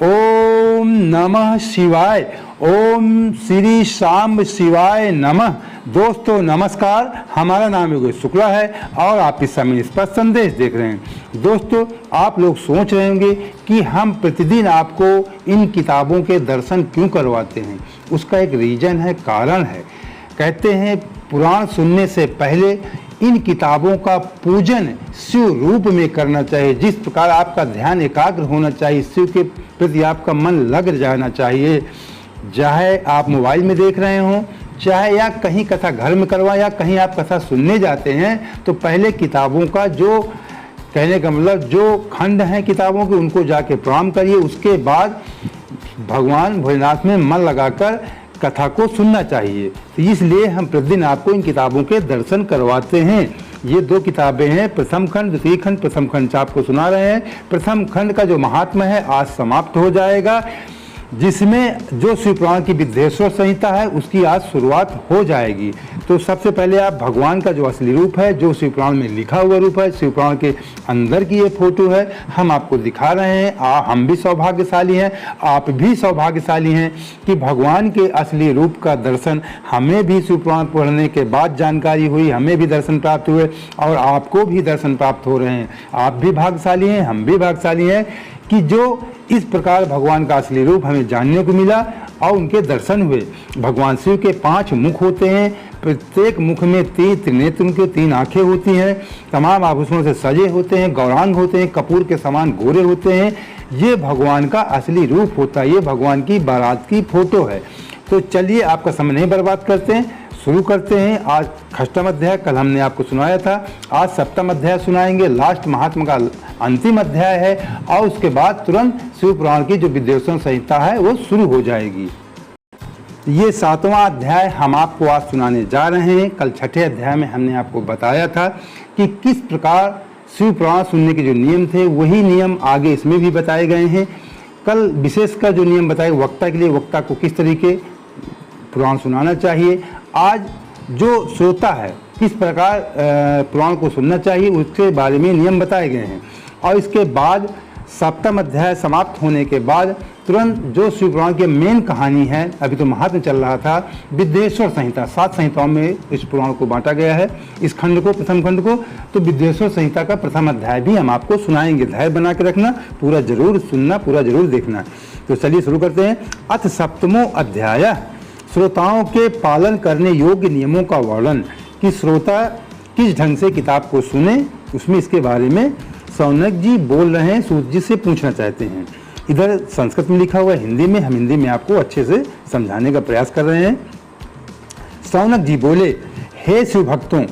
ओम नमः शिवाय। ओम श्री शाम शिवाय नमः। दोस्तों नमस्कार, हमारा नाम योगेश शुक्ला है और आप इस समय इस पर संदेश देख रहे हैं। दोस्तों आप लोग सोच रहे होंगे कि हम प्रतिदिन आपको इन किताबों के दर्शन क्यों करवाते हैं। उसका एक रीजन है, कारण है। कहते हैं पुराण सुनने से पहले इन किताबों का पूजन शिव रूप में करना चाहिए। जिस प्रकार आपका ध्यान एकाग्र होना चाहिए, शिव के प्रति आपका मन लग जाना चाहिए, चाहे आप मोबाइल में देख रहे हों, चाहे या कहीं कथा घर में करवा या कहीं आप कथा सुनने जाते हैं, तो पहले किताबों का जो कहने का मतलब जो खंड हैं किताबों के उनको जाके प्रणाम करिए। उसके बाद भगवान भोलेनाथ में मन लगाकर कथा को सुनना चाहिए। तो इसलिए हम प्रतिदिन आपको इन किताबों के दर्शन करवाते हैं। ये दो किताबें हैं, प्रथम खंड द्वितीय खंड। प्रथम खंड से आपको सुना रहे हैं। प्रथम खंड का जो महात्मा है आज समाप्त हो जाएगा, जिसमें जो शिव पुराण की विद्येश्वर संहिता है उसकी आज शुरुआत हो जाएगी। तो सबसे पहले आप भगवान का जो असली रूप है, जो शिव पुराण में लिखा हुआ रूप है, शिव पुराण के अंदर की ये फोटो है, हम आपको दिखा रहे हैं। हम भी सौभाग्यशाली हैं, आप भी सौभाग्यशाली हैं कि भगवान के असली रूप का दर्शन हमें भी शिव पुराण पढ़ने के बाद जानकारी हुई, हमें भी दर्शन प्राप्त हुए और आपको भी दर्शन प्राप्त हो रहे हैं। आप भी भाग्यशाली हैं, हम भी भाग्यशाली हैं कि जो इस प्रकार भगवान का असली रूप हमें जानने को मिला और उनके दर्शन हुए। भगवान शिव के 5 मुख होते हैं, प्रत्येक मुख में 3 त्रिनेत्र उनके 3 आंखें होती हैं, तमाम आभूषणों से सजे होते हैं, गौरांग होते हैं, कपूर के समान गोरे होते हैं। ये भगवान का असली रूप होता है, ये भगवान की बारात की फोटो है। तो चलिए आपका समय नहीं बर्बाद करते हैं, शुरू करते हैं। आज अष्टम अध्याय कल हमने आपको सुनाया था, आज सप्तम अध्याय सुनाएंगे। लास्ट महात्मा का अंतिम अध्याय है और उसके बाद तुरंत शिव पुराण की जो विद्येश्वर संहिता है वो शुरू हो जाएगी। ये 7वां अध्याय हम आपको आज सुनाने जा रहे हैं। कल छठे अध्याय में हमने आपको बताया था कि किस प्रकार शिव पुराण सुनने के जो नियम थे वही नियम आगे इसमें भी बताए गए हैं। कल विशेषकर जो नियम बताए वक्ता के लिए, वक्ता को किस तरीके पुराण सुनाना चाहिए, आज जो श्रोता है किस प्रकार पुराण को सुनना चाहिए उसके बारे में नियम बताए गए हैं। और इसके बाद सप्तम अध्याय समाप्त होने के बाद तुरंत जो शिव पुराण की मेन कहानी है, अभी तो महात्म्य चल रहा था, विद्येश्वर संहिता 7 संहिताओं में इस पुराण को बांटा गया है, इस खंड को, प्रथम खंड को। तो विद्येश्वर संहिता का प्रथम अध्याय भी हम आपको सुनाएंगे। धैर्य बना के रखना, पूरा जरूर सुनना, पूरा जरूर देखना। तो चलिए शुरू करते हैं। अथ सप्तमो अध्याय, श्रोताओं के पालन करने योग्य नियमों का वर्णन, कि श्रोता किस ढंग से किताब को सुने, उसमें इसके बारे में सौनक जी बोल रहे हैं, सूत जी से पूछना चाहते हैं। इधर संस्कृत में लिखा हुआ है, हिंदी में, हम हिंदी में आपको अच्छे से समझाने का प्रयास कर रहे हैं। सौनक जी बोले, हे शिव भक्तों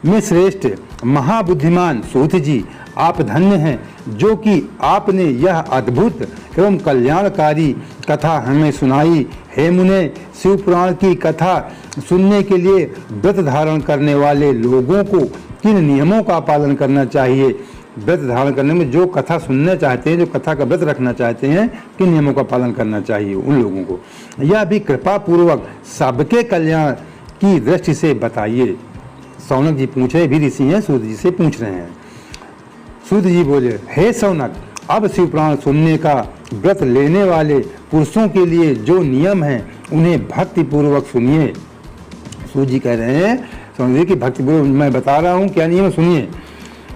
में श्रेष्ठ महाबुद्धिमान सूत जी, आप धन्य हैं जो कि आपने यह अद्भुत एवं कल्याणकारी कथा हमें सुनाई। हे मुने, शिव पुराण की कथा सुनने के लिए व्रत धारण करने वाले लोगों को किन नियमों का पालन करना चाहिए। व्रत धारण करने में जो कथा सुनना चाहते हैं, जो कथा का व्रत रखना चाहते हैं, किन नियमों का पालन करना चाहिए उन लोगों को, यह भी कृपा पूर्वक सबके कल्याण की दृष्टि से बताइए। सौनक जी पूछ रहे, भी ऋषि हैं, सूत जी से पूछ रहे हैं। सूत जी बोले, हे सौनक, अब शिव पुराण सुनने का व्रत लेने वाले पुरुषों के लिए जो नियम हैं उन्हें भक्ति पूर्वक सुनिए। सूत जी कह रहे हैं सौनक जी की भक्ति पूर्वक मैं बता रहा हूँ क्या नियम, सुनिए।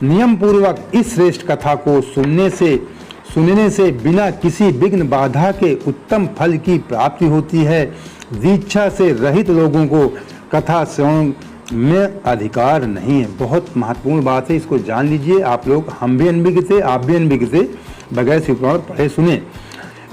नियम पूर्वक इस श्रेष्ठ कथा को सुनने से बिना किसी विघ्न बाधा के उत्तम फल की प्राप्ति होती है। दीक्षा से रहित लोगों को कथा श्रवण में अधिकार नहीं है। बहुत महत्वपूर्ण बात है, इसको जान लीजिए आप लोग। हम भी अनभिज्ञ थे, आप भी अनभिज्ञ थे, बगैर शिव पुराण पढ़े सुने।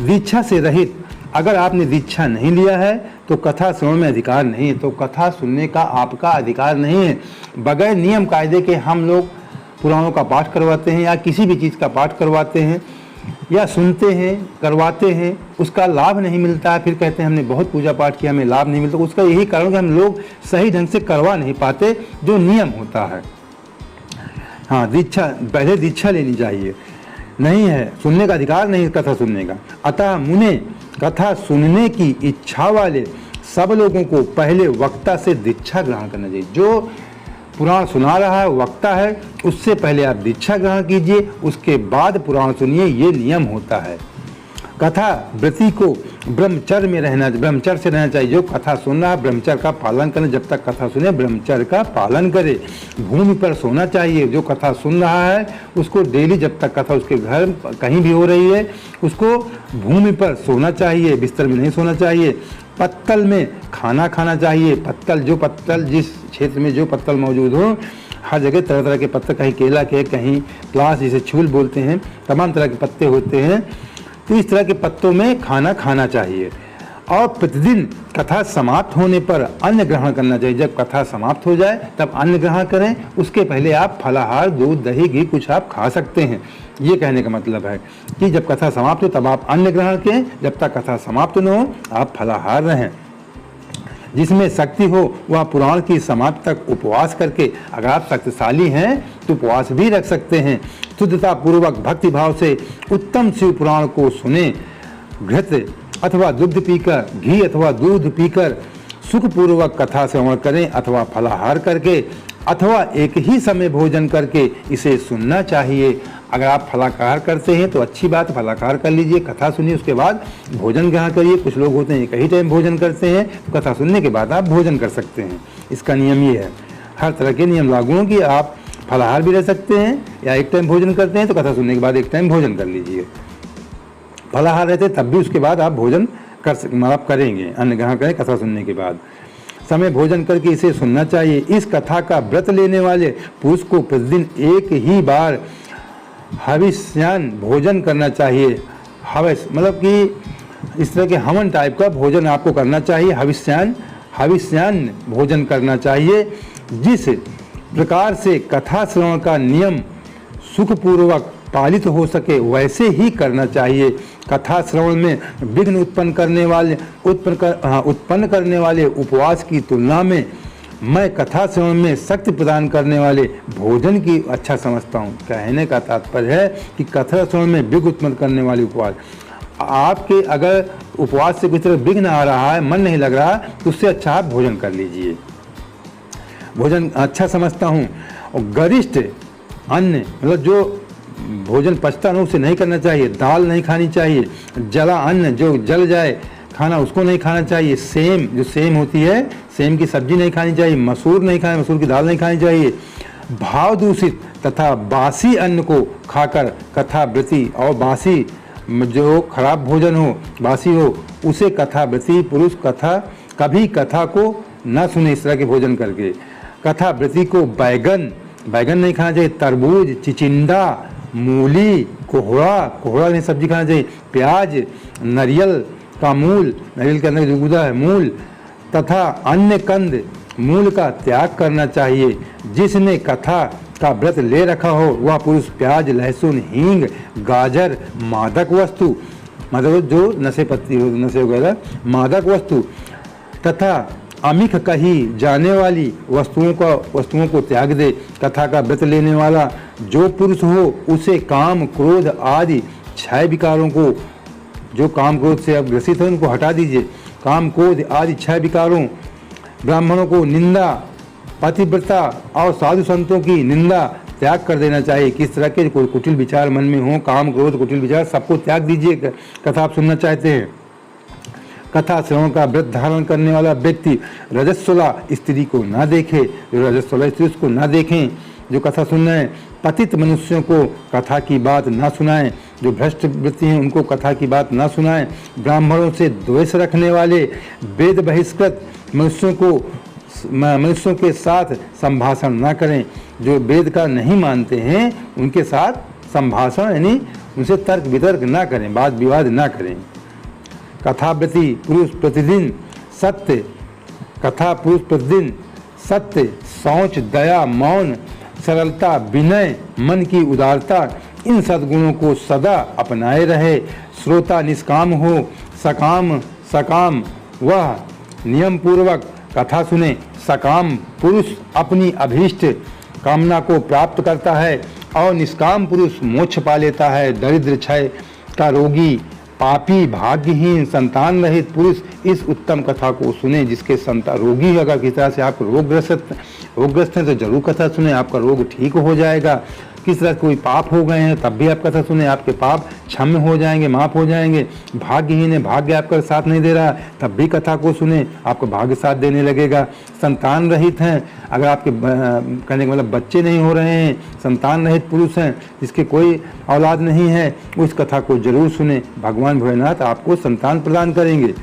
दीक्षा से रहित, अगर आपने दीक्षा नहीं लिया है तो कथा श्रवण में अधिकार नहीं है, तो कथा सुनने का आपका अधिकार नहीं है। बगैर नियम कायदे के हम लोग पुराणों का पाठ करवाते हैं या किसी भी चीज़ का पाठ करवाते हैं या सुनते हैं, करवाते हैं, उसका लाभ नहीं मिलता है, फिर कहते हैं हमने बहुत पूजा पाठ किया, हमें लाभ नहीं मिलता। उसका यही कारण कि हम लोग सही ढंग से करवा नहीं पाते जो नियम होता है। हाँ, दीक्षा, पहले दीक्षा लेनी चाहिए, नहीं है सुनने का अधिकार नहीं कथा सुनने का। अतः मुने, कथा सुनने की इच्छा वाले सब लोगों को पहले वक्ता से दीक्षा ग्रहण करना चाहिए। जो पुराण सुना रहा है, वक्ता है, उससे पहले आप दीक्षा ग्रहण कीजिए, उसके बाद पुराण सुनिए, ये नियम होता है। कथा व्रती को ब्रह्मचर्य से रहना चाहिए। जो कथा सुन रहा है ब्रह्मचर्य का पालन करें, जब तक कथा सुने ब्रह्मचर्य का पालन करे। भूमि पर सोना चाहिए। जो कथा सुन रहा है उसको डेली, जब तक कथा उसके घर कहीं भी हो रही है, उसको भूमि पर सोना चाहिए, बिस्तर में नहीं सोना चाहिए। पत्तल में खाना खाना चाहिए। पत्तल जिस क्षेत्र में जो पत्तल मौजूद हो, हर जगह तरह तरह के पत्ते, कहीं केला के, कहीं प्लास जिसे छूल बोलते हैं, तमाम तरह के पत्ते होते हैं। तो इस तरह के पत्तों में खाना खाना चाहिए। और प्रतिदिन कथा समाप्त होने पर अन्न ग्रहण करना चाहिए। जब कथा समाप्त हो जाए तब अन्न ग्रहण करें। उसके पहले आप फलाहार, दूध, दही, घी कुछ आप खा सकते हैं। ये कहने का मतलब है कि जब कथा समाप्त हो तब आप अन्न ग्रहण करें, जब तक कथा समाप्त न हो आप फलाहार रहें। जिसमें शक्ति हो वह पुराण की समाप्ति तक उपवास करके, अगर आप शक्तिशाली हैं तो उपवास भी रख सकते हैं। शुद्धता पूर्वक भक्ति भाव से उत्तम शिव पुराण को सुने। घृत अथवा दुग्ध पीकर, घी अथवा दूध पीकर सुखपूर्वक कथा श्रवण करें, अथवा फलाहार करके, अथवा एक ही समय भोजन करके इसे सुनना चाहिए। अगर आप फलाहार करते हैं तो अच्छी बात, फलाहार कर लीजिए, कथा सुनिए, उसके बाद भोजन ग्रहण करिए। कुछ लोग होते हैं एक ही टाइम भोजन करते हैं, तो कथा सुनने के बाद आप भोजन कर सकते हैं। इसका नियम ये है। हर तरह के नियम लागू हैं कि आप फलाहार भी रह सकते हैं, या एक टाइम भोजन करते हैं तो कथा सुनने के बाद एक टाइम भोजन कर लीजिए। फलाहार रहते तब भी उसके बाद आप भोजन आप करेंगे, अन्न ग्रहण करें कथा सुनने के बाद। समय भोजन करके इसे सुनना चाहिए। इस कथा का व्रत लेने वाले पुरुष को प्रतिदिन एक ही बार हविष्यान भोजन करना चाहिए। हविष मतलब कि इस तरह के हवन टाइप का भोजन आपको करना चाहिए। हविष्यान भोजन करना चाहिए। जिस प्रकार से कथा श्रवण का नियम सुखपूर्वक पालित हो सके वैसे ही करना चाहिए। कथा श्रवण में विघ्न उत्पन्न करने वाले उपवास की तुलना में मैं कथा श्रवण में शक्ति प्रदान करने वाले भोजन की अच्छा समझता हूँ। कहने का तात्पर्य है कि कथा श्रवण में विघ्न उत्पन्न करने वाले उपवास, आपके अगर उपवास से कुछ तरह विघ्न आ रहा है, मन नहीं लग रहा, तो उससे अच्छा आप भोजन कर लीजिए। भोजन अच्छा समझता हूँ। और गरिष्ठ अन्न मतलब जो भोजन पचता न उसे नहीं करना चाहिए। दाल नहीं खानी चाहिए। जला अन्न जो जल जाए खाना उसको नहीं खाना चाहिए। सेम होती है, सेम की सब्जी नहीं खानी चाहिए। मसूर की दाल नहीं खानी चाहिए। भाव दूषित तथा बासी अन्न को खाकर कथा व्रती, और बासी जो खराब भोजन हो, बासी हो, उसे कथा व्रती पुरुष कभी कथा को न सुने। इस तरह के भोजन करके कथा व्रती को बैगन नहीं खाना चाहिए। तरबूज, चिचिंडा, मूली, कोहड़ा नहीं सब्जी खाना चाहिए। प्याज, नारियल का मूल, नारियल के अंदर जो गुदा है मूल, तथा अन्य कंद मूल का त्याग करना चाहिए। जिसने कथा का व्रत ले रखा हो वह पुरुष प्याज, लहसुन, हींग, गाजर, मादक वस्तु मतलब जो नशे वगैरह मादक वस्तु तथा अमिख कही जाने वाली वस्तुओं को त्याग दे। कथा का व्रत लेने वाला जो पुरुष हो उसे काम, क्रोध आदि 6 विकारों को, जो काम क्रोध से अब ग्रसित है उनको हटा दीजिए। काम, क्रोध आदि 6 विकारों, ब्राह्मणों को निंदा, पतिव्रता और साधु संतों की निंदा त्याग कर देना चाहिए। किस तरह के कोई कुटिल विचार मन में हो, काम, क्रोध, कुटिल विचार सबको त्याग दीजिए। कथा आप सुनना चाहते हैं। कथा श्रवण का व्रत धारण करने वाला व्यक्ति रजस्वला स्त्री को ना देखे। जो रजस्वला स्त्री उसको ना देखें जो कथा सुन रहे हैं। पतित मनुष्यों को कथा की बात ना सुनाएं। जो भ्रष्ट वृत्ति हैं उनको कथा की बात ना सुनाएं। ब्राह्मणों से द्वेष रखने वाले, वेद बहिष्कृत मनुष्यों के साथ संभाषण ना करें। जो वेद का नहीं मानते हैं उनके साथ संभाषण यानी उनसे तर्क वितर्क ना करें, वाद विवाद ना करें। कथाव्रती पुरुष प्रतिदिन सत्य, शौच, दया, मौन, सरलता, विनय, मन की उदारता, इन सद्गुणों को सदा अपनाए रहे। श्रोता निष्काम हो, सकाम वह नियम पूर्वक कथा सुने। सकाम पुरुष अपनी अभीष्ट कामना को प्राप्त करता है और निष्काम पुरुष मोक्ष पा लेता है। दरिद्र, क्षय का रोगी, पापी, भाग्यहीन, संतान रहित पुरुष इस उत्तम कथा को सुने। जिसके संतान रोगी है, अगर किसी तरह से आप रोगग्रस्त हैं तो जरूर कथा सुने, आपका रोग ठीक हो जाएगा। किस तरह कोई पाप हो गए हैं तब भी आप कथा सुने, आपके पाप क्षम्य हो जाएंगे, माफ हो जाएंगे। भाग्यहीन है, भाग्य आपका साथ नहीं दे रहा, तब भी कथा को सुने, आपको भाग्य साथ देने लगेगा। संतान रहित हैं, अगर आपके कहने का मतलब बच्चे नहीं हो रहे हैं, संतान रहित पुरुष हैं जिसके कोई औलाद नहीं है, उस कथा को जरूर सुने, भगवान भोलेनाथ आपको संतान प्रदान करेंगे।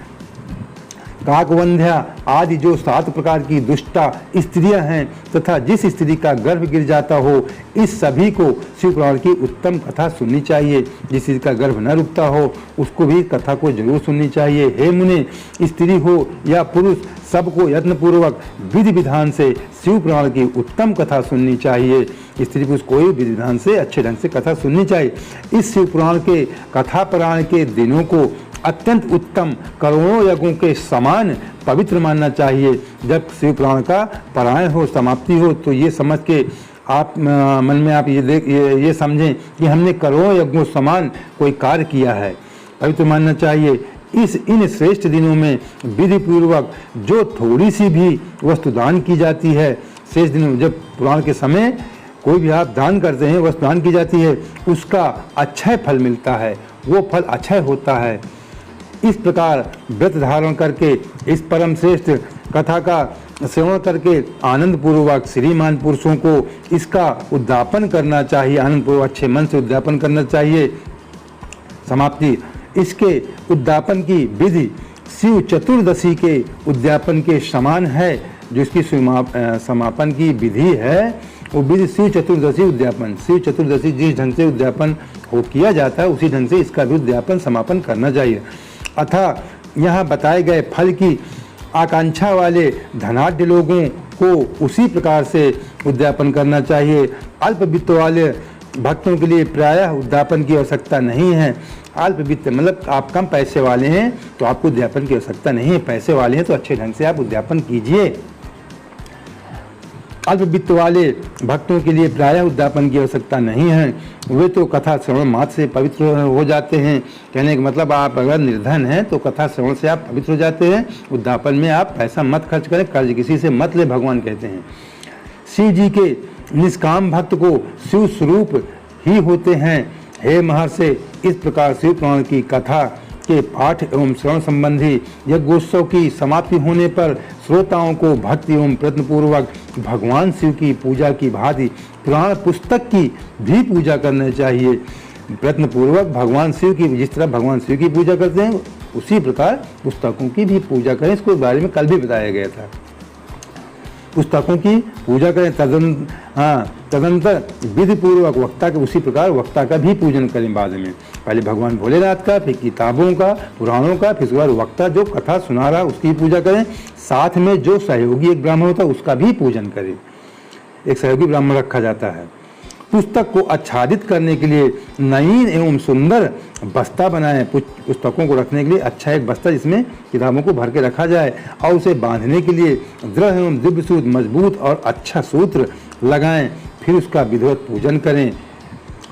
काकवंध्या आदि जो 7 प्रकार की दुष्टा स्त्रियां हैं तथा जिस स्त्री का गर्भ गिर जाता हो, इस सभी को शिव पुराण की उत्तम कथा सुननी चाहिए। जिस स्त्री का गर्भ न रुकता हो उसको भी कथा को जरूर सुननी चाहिए। हे मुने, स्त्री हो या पुरुष, सबको यत्नपूर्वक विधि विधान से शिव पुराण की उत्तम कथा सुननी चाहिए। स्त्री पुरुष कोई विधि विधान से अच्छे ढंग से कथा सुननी चाहिए। इस शिव पुराण के कथा पुराण के दिनों को अत्यंत उत्तम करोड़ों यज्ञों के समान पवित्र मानना चाहिए। जब शिव पुराण का पारायण हो, समाप्ति हो, तो ये समझ के आप मन में आप ये समझें कि हमने करोड़ों यज्ञों समान कोई कार्य किया है, पवित्र मानना चाहिए। इन श्रेष्ठ दिनों में विधि पूर्वक जो थोड़ी सी भी वस्तु दान की जाती है, श्रेष्ठ दिनों जब पुराण के समय कोई भी आप दान करते हैं, वस्तु दान की जाती है, उसका अक्षय फल मिलता है, वो फल अक्षय होता है। इस प्रकार व्रत धारण करके इस परम श्रेष्ठ कथा का सेवन करके आनंद पूर्वक श्रीमान पुरुषों को इसका उद्यापन करना चाहिए, आनंद पूर्वक अच्छे मन से उद्यापन करना चाहिए। समाप्ति, इसके उद्यापन की विधि शिव चतुर्दशी के उद्यापन के समान है। जो इसकी समापन की विधि है वो विधि शिव चतुर्दशी उद्यापन, शिव चतुर्दशी जिस ढंग से उद्यापन हो किया जाता है उसी ढंग से इसका भी उद्यापन समापन करना चाहिए। अतः यहाँ बताए गए फल की आकांक्षा वाले धनाढ्य लोगों को उसी प्रकार से उद्यापन करना चाहिए। अल्प वित्त वाले भक्तों के लिए प्रायः उद्यापन की आवश्यकता नहीं है। अल्प वित्त मतलब आप कम पैसे वाले हैं तो आपको उद्यापन की आवश्यकता नहीं है, पैसे वाले हैं तो अच्छे ढंग से आप उद्यापन कीजिए। अल्प वित्त वाले भक्तों के लिए प्रायः उद्यापन की आवश्यकता नहीं है, वे तो कथा श्रवण मात्र से पवित्र हो जाते हैं। कहने का मतलब आप अगर निर्धन हैं तो कथा श्रवण से आप पवित्र हो जाते हैं। उद्यापन में आप पैसा मत खर्च करें, कर्ज किसी से मत ले, भगवान कहते हैं। शिव जी के निष्काम भक्त को शिव स्वरूप ही होते हैं। हे महर्षि, इस प्रकार शिव पुराण की कथा के पाठ एवं श्रवण संबंधी यज्ञोत्सव की समाप्ति होने पर श्रोताओं को भक्ति एवं प्रयत्नपूर्वक भगवान शिव की पूजा की भांति पुराण पुस्तक की भी पूजा करना चाहिए। प्रयत्नपूर्वक भगवान शिव की, जिस तरह भगवान शिव की पूजा करते हैं उसी प्रकार पुस्तकों की भी पूजा करें। इसको बारे में कल भी बताया गया था। पुस्तकों की पूजा करें, तदंतर विधि पूर्वक वक्ता के उसी प्रकार वक्ता का भी पूजन करें। बाद में पहले भगवान भोलेनाथ का, फिर किताबों का, पुराणों का, फिर उसके बाद वक्ता जो कथा सुना रहा उसकी पूजा करें। साथ में जो सहयोगी एक ब्राह्मण होता है उसका भी पूजन करें। एक सहयोगी ब्राह्मण रखा जाता है। पुस्तक को आच्छादित करने के लिए नवीन एवं सुंदर बस्ता बनाएं। पुस्तकों को रखने के लिए अच्छा एक बस्ता जिसमें किताबों को भर के रखा जाए और उसे बांधने के लिए दृढ़ एवं दिव्य सूत्र, मजबूत और अच्छा सूत्र लगाएं। फिर उसका विधिवत पूजन करें।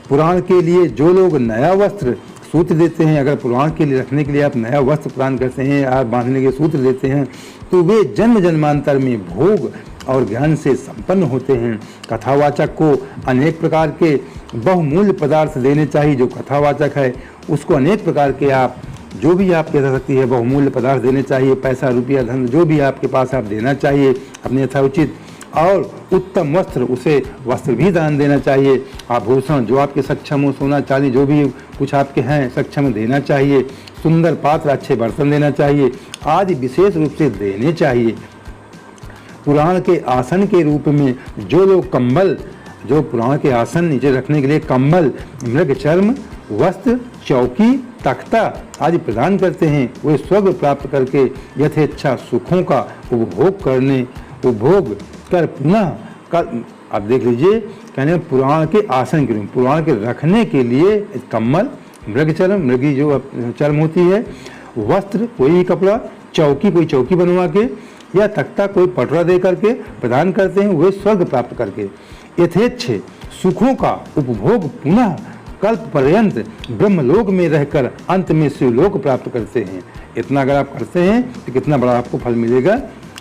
पुराण के लिए जो लोग नया वस्त्र सूत्र देते हैं, अगर पुराण के लिए रखने के लिए आप नया वस्त्र प्रदान करते हैं, आप बांधने के सूत्र देते हैं, तो वे जन्म जन्मांतर में भोग और ज्ञान से संपन्न होते हैं। कथावाचक को अनेक प्रकार के बहुमूल्य पदार्थ देने चाहिए। जो कथावाचक है उसको अनेक प्रकार के आप जो भी आप कह सकती है बहुमूल्य पदार्थ देने चाहिए। पैसा, रुपया, धन जो भी आपके पास आप देना चाहिए अपने यथाउचित। और उत्तम वस्त्र, उसे वस्त्र भी दान देना चाहिए। आभूषण जो आपके सक्षम हो, सोना चांदी जो भी कुछ आपके हैं सक्षम देना चाहिए। सुंदर पात्र, अच्छे बर्तन देना चाहिए आदि विशेष रूप से देने चाहिए। पुराण के आसन के रूप में जो लोग कंबल, जो पुराण के आसन नीचे रखने के लिए कंबल, मृग चर्म, वस्त्र, चौकी, तख्ता आदि प्रदान करते हैं, वे स्वर्ग प्राप्त करके यथेच्छा सुखों का उपभोग कर पुनः कर। अब देख लीजिए, कहने पुराण के आसन के रूप, पुराण के रखने के लिए कम्बल, मृग चर्म, मृगी जो चर्म होती है, वस्त्र कोई भी कपड़ा, चौकी कोई चौकी बनवा के या तख्ता कोई पटरा दे करके प्रदान करते हैं, वे स्वर्ग प्राप्त करके यथेच्छ सुखों का उपभोग पुनः कल्प पर्यंत ब्रह्मलोक में रहकर अंत में शिवलोक प्राप्त करते हैं। इतना अगर आप करते हैं तो कितना बड़ा आपको फल मिलेगा।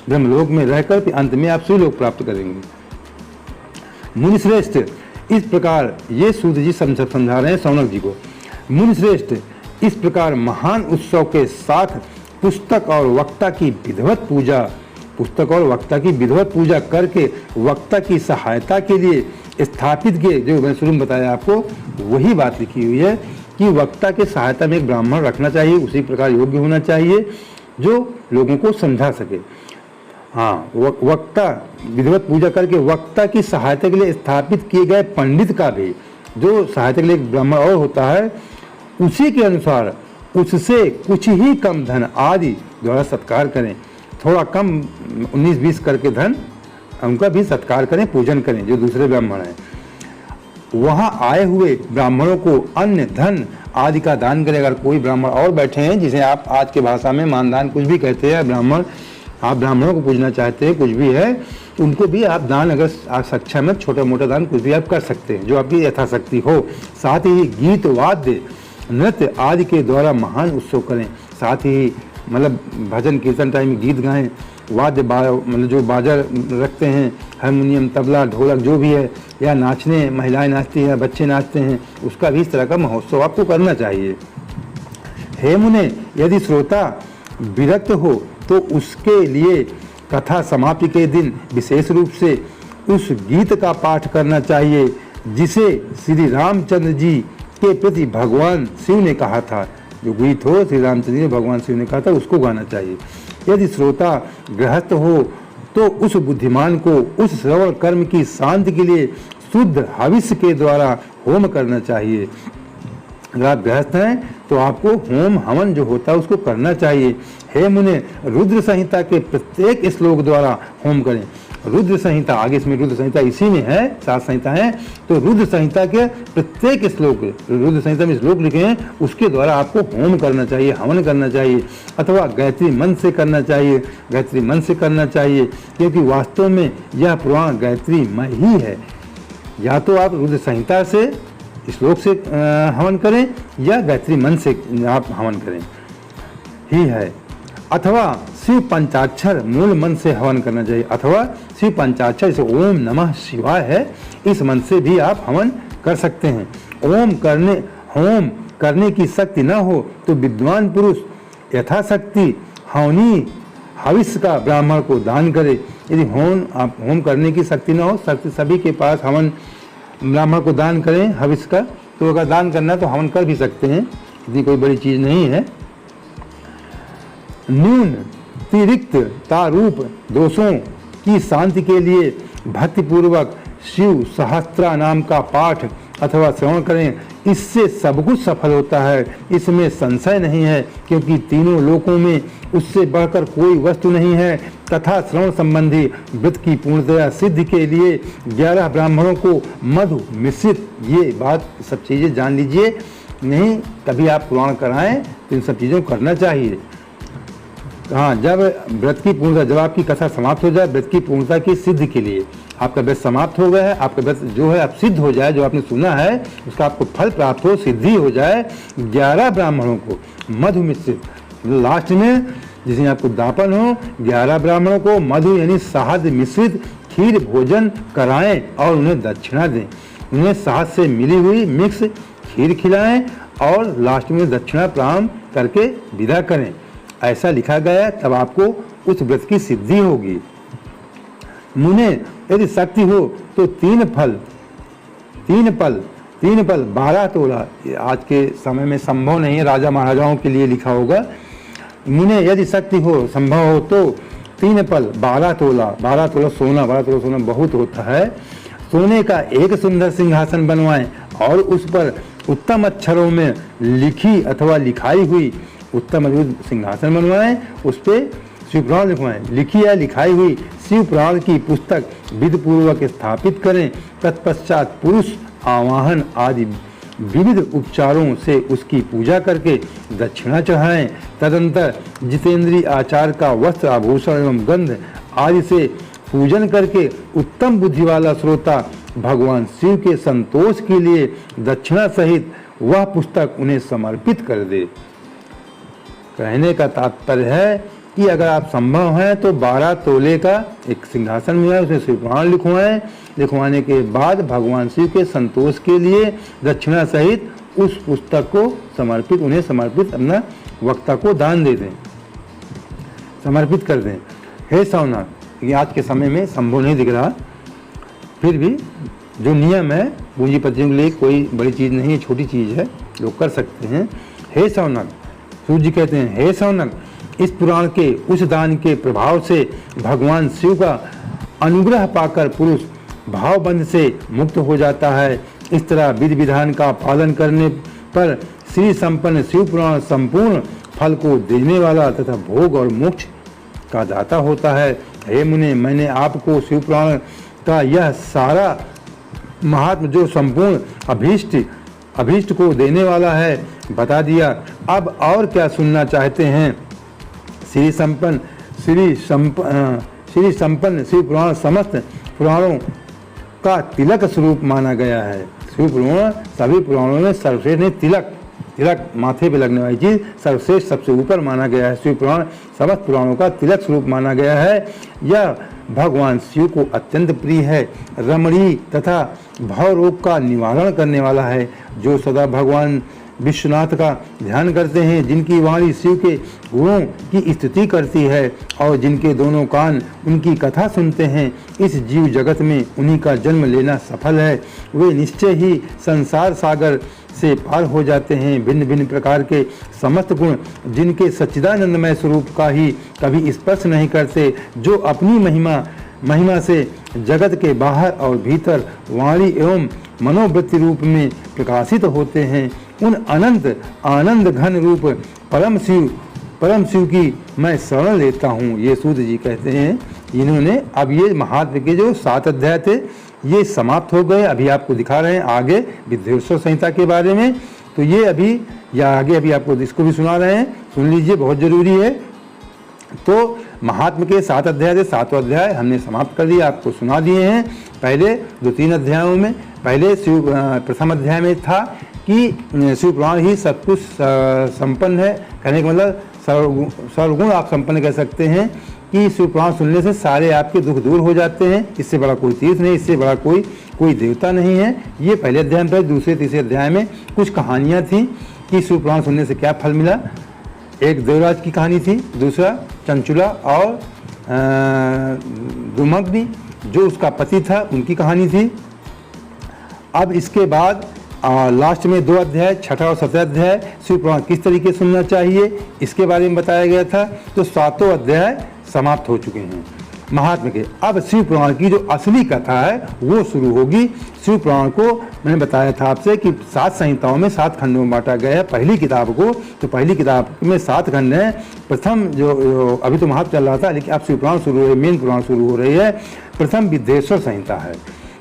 ब्रह्मलोक में रहकर फिर अंत में आप शिवलोक प्राप्त करेंगे। मुनिश्रेष्ठ, इस प्रकार ये सूत जी समझा रहे हैं शौनक जी को। मुनि श्रेष्ठ, इस प्रकार महान उत्सव के साथ पुस्तक और वक्ता की विधिवत पूजा करके वक्ता की सहायता के लिए स्थापित किए, जो मैंने शुरू में बताया आपको वही बात लिखी हुई है कि वक्ता के सहायता में एक ब्राह्मण रखना चाहिए, उसी प्रकार योग्य होना चाहिए जो लोगों को समझा सके। हाँ, वक्ता विधिवत पूजा करके वक्ता की सहायता के लिए स्थापित किए गए पंडित का भी, जो सहायता के लिए एक ब्राह्मण और होता है, उसी के अनुसार उससे कुछ ही कम धन आदि द्वारा सत्कार करें। थोड़ा कम 19-20 करके धन उनका भी सत्कार करें, पूजन करें जो दूसरे ब्राह्मण हैं। वहाँ आए हुए ब्राह्मणों को अन्न धन आदि का दान करें। अगर कोई ब्राह्मण और बैठे हैं, जिसे आप आज के भाषा में मानदान कुछ भी कहते हैं, ब्राह्मण, आप ब्राह्मणों को पूजना चाहते हैं, कुछ भी है, तो उनको भी आप दान, अगर आप सक्षम है, छोटा मोटा दान कुछ भी आप कर सकते हैं जो आपकी यथाशक्ति हो। साथ ही गीत वाद्य नृत्य आदि के द्वारा महान उत्सव करें। साथ ही मतलब भजन कीर्तन टाइम गीत गाएं, वाद्य मतलब जो बाजा रखते हैं, हारमोनियम, तबला, ढोलक जो भी है, या नाचने, महिलाएं नाचती हैं, बच्चे नाचते हैं, उसका भी इस तरह का महोत्सव आपको करना चाहिए। हे मुने, यदि श्रोता विरक्त हो तो उसके लिए कथा समाप्ति के दिन विशेष रूप से उस गीत का पाठ करना चाहिए जिसे श्री रामचंद्र जी के प्रति भगवान शिव ने कहा था। जो गीत हो श्री रामचंद्र जी ने भगवान शिव ने कहा था, उसको गाना चाहिए। यदि श्रोता गृहस्थ हो तो उस बुद्धिमान को उस श्रवण कर्म की शांति के लिए शुद्ध हविष्य के द्वारा होम करना चाहिए। अगर आप गृहस्थ हैं तो आपको होम हवन जो होता है उसको करना चाहिए। हे मुने, रुद्र संहिता के प्रत्येक श्लोक द्वारा होम करें। रुद्र संहिता, आगे इसमें रुद्र संहिता इसी में है, 7 संहिता है, तो रुद्र संहिता के प्रत्येक श्लोक, रुद्र संहिता में श्लोक लिखे हैं, उसके द्वारा आपको होम करना चाहिए, हवन करना चाहिए, अथवा गायत्री मन से करना चाहिए। गायत्री मन से करना चाहिए क्योंकि वास्तव में यह पुराण गायत्री मय ही है। या तो आप रुद्र संहिता से, श्लोक से हवन करें, या गायत्री मन से आप हवन करें ही है, अथवा शिव पंचाक्षर मूल मन से हवन करना चाहिए, अथवा शिव पंचाक्षर से ओम नमः शिवाय है, इस मन से भी आप हवन कर सकते हैं। होम करने की शक्ति न हो तो विद्वान पुरुष यथाशक्ति हवनी हविष्य का ब्राह्मण को दान करे। यदि होम करने की शक्ति न हो, शक्ति सभी के पास, हवन ब्राह्मण को दान करें हविष्य का, तो अगर दान करना है तो हवन कर भी सकते हैं, इतनी कोई बड़ी चीज़ नहीं है। न्यून तिरिक्त तारूप दोषों की शांति के लिए भक्तिपूर्वक शिव सहस्त्रा नाम का पाठ अथवा श्रवण करें, इससे सब कुछ सफल होता है, इसमें संशय नहीं है, क्योंकि तीनों लोकों में उससे बढ़कर कोई वस्तु नहीं है। तथा श्रवण संबंधी व्रत की पूर्णतया सिद्धि के लिए 11 ब्राह्मणों को मधु मिश्रित, ये बात सब चीज़ें जान लीजिए, नहीं कभी आप पुराण कराएं तो इन सब चीज़ों को करना चाहिए। हाँ, जब व्रत की पूर्णता, जब आपकी कथा समाप्त हो जाए, व्रत की पूर्णता की सिद्धि के लिए, आपका व्रत समाप्त हो गया है, आपका व्रत जो है अब सिद्ध हो जाए, जो आपने सुना है उसका आपको फल प्राप्त हो, सिद्धि हो जाए, 11 ब्राह्मणों को मधु मिश्रित, लास्ट में जिसमें आपको दापन हो, 11 ब्राह्मणों को मधु यानी शहद मिश्रित खीर भोजन कराएं और उन्हें दक्षिणा दें। उन्हें शहद से मिली हुई मिक्स खीर खिलाएं और लास्ट में दक्षिणा प्रदान करके विदा करें। ऐसा लिखा गया है, तब आपको उस व्रत की सिद्धि होगी। मुने, यदि शक्ति हो तो 3 पल 12 तोला, आज के समय में संभव नहीं है, राजा महाराजाओं के लिए लिखा होगा। मुने, यदि शक्ति हो, संभव हो तो 3 पल 12 तोला सोना, 12 तोला सोना बहुत होता है, सोने का एक सुंदर सिंहासन बनवाएं और उस पर उत्तम अक्षरों में लिखी अथवा लिखाई हुई उत्तम अद्भुत सिंहासन बनवाएं, उस पर शिवपुराण लिखवाएं, लिखी या लिखाई हुई शिवपुराण की पुस्तक विधिपूर्वक स्थापित करें। तत्पश्चात पुरुष आवाहन आदि विविध उपचारों से उसकी पूजा करके दक्षिणा चढ़ाएं। तदंतर जितेंद्रीय आचार का वस्त्र आभूषण एवं गंध आदि से पूजन करके उत्तम बुद्धि वाला श्रोता भगवान शिव के संतोष के लिए दक्षिणा सहित वह पुस्तक उन्हें समर्पित कर दे। कहने का तात्पर्य है कि अगर आप संभव हैं तो 12 तोले का एक सिंहासन में है, उसमें शिव पुराण लिखवाएं। लिखवाने के बाद भगवान शिव के संतोष के लिए दक्षिणा सहित उस पुस्तक को समर्पित, उन्हें समर्पित अपना वक्ता को दान दे दें, समर्पित कर दें। हे सौनाथ, ये आज के समय में संभव नहीं दिख रहा, फिर भी जो नियम है पूंजीपतियों के लिए कोई बड़ी चीज़ नहीं है, छोटी चीज़ है, लोग कर सकते हैं। हे सौनक, सूर्य जी कहते हैं, हे सौनक, इस पुराण के उस दान के प्रभाव से भगवान शिव का अनुग्रह पाकर पुरुष भावबंध से मुक्त हो जाता है। इस तरह विधि विधान का पालन करने पर श्री संपन्न शिव पुराण संपूर्ण फल को देने वाला तथा भोग और मोक्ष का दाता होता है। हे मुने, मैंने आपको शिव पुराण का यह सारा महात्म जो संपूर्ण अभीष्ट को देने वाला है बता दिया। अब और क्या सुनना चाहते हैं? श्री संपन्न शिव पुराण समस्त पुराणों का तिलक स्वरूप माना गया है। शिव पुराण सभी पुराणों में सर्वश्रेष्ठ नहीं, तिलक माथे पे लगने वाली चीज सर्वश्रेष्ठ, सबसे ऊपर माना गया है। शिव पुराण समस्त पुराणों का तिलक स्वरूप माना गया है। यह भगवान शिव को अत्यंत प्रिय है, रमणीय तथा भव रोग का निवारण करने वाला है। जो सदा भगवान विश्वनाथ का ध्यान करते हैं, जिनकी वाणी शिव के गुणों की स्तुति करती है और जिनके दोनों कान उनकी कथा सुनते हैं, इस जीव जगत में उन्हीं का जन्म लेना सफल है। वे निश्चय ही संसार सागर से पार हो जाते हैं। भिन्न भिन्न प्रकार के समस्त गुण जिनके सच्चिदानंदमय स्वरूप का ही कभी स्पर्श नहीं करते, जो अपनी महिमा से जगत के बाहर और भीतर वाणी एवं मनोवृत्ति रूप में प्रकाशित होते हैं, उन अनंत आनंद घन रूप परम शिव की मैं शरण लेता हूँ। ये सूत जी कहते हैं। इन्होंने अब ये महात्म के जो 7 अध्याय थे ये समाप्त हो गए। अभी आपको दिखा रहे हैं आगे विद्वेश्वर संहिता के बारे में। तो ये अभी आपको इसको भी सुना रहे हैं, सुन लीजिए, बहुत जरूरी है। तो महात्म के 7 अध्याय थे, 7वां अध्याय हमने समाप्त कर दिया, आपको सुना दिए हैं। पहले 2-3 अध्यायों में, पहले प्रथम अध्याय में था कि शिव पुराण ही सब कुछ संपन्न है। कहने का मतलब सर्वगुण आप संपन्न कह सकते हैं कि शिव पुराण सुनने से सारे आपके दुख दूर हो जाते हैं। इससे बड़ा कोई तीर्थ नहीं, इससे बड़ा कोई देवता नहीं है। ये पहले अध्याय में। दूसरे तीसरे अध्याय में कुछ कहानियाँ थी कि शिव पुराण सुनने से क्या फल मिला। एक देवराज की कहानी थी, दूसरा चंचुला और दुर्मग्नि जो उसका पति था उनकी कहानी थी। अब इसके बाद लास्ट में 2 अध्याय, 6ठा और 7वां अध्याय शिव पुराण किस तरीके सुनना चाहिए इसके बारे में बताया गया था। तो 7वां अध्याय समाप्त हो चुके हैं महात्म के। अब शिव पुराण की जो असली कथा है वो शुरू होगी। शिव पुराण को मैंने बताया था आपसे कि 7 संहिताओं में 7 खंडों में बांटा गया है पहली किताब को। तो पहली किताब में 7 खंड हैं। प्रथम जो अभी तो महात्म चल रहा था, लेकिन अब शिव पुराण शुरू हो रही है, मेन पुराण शुरू हो रही है। प्रथम विद्वेश्वर संहिता है।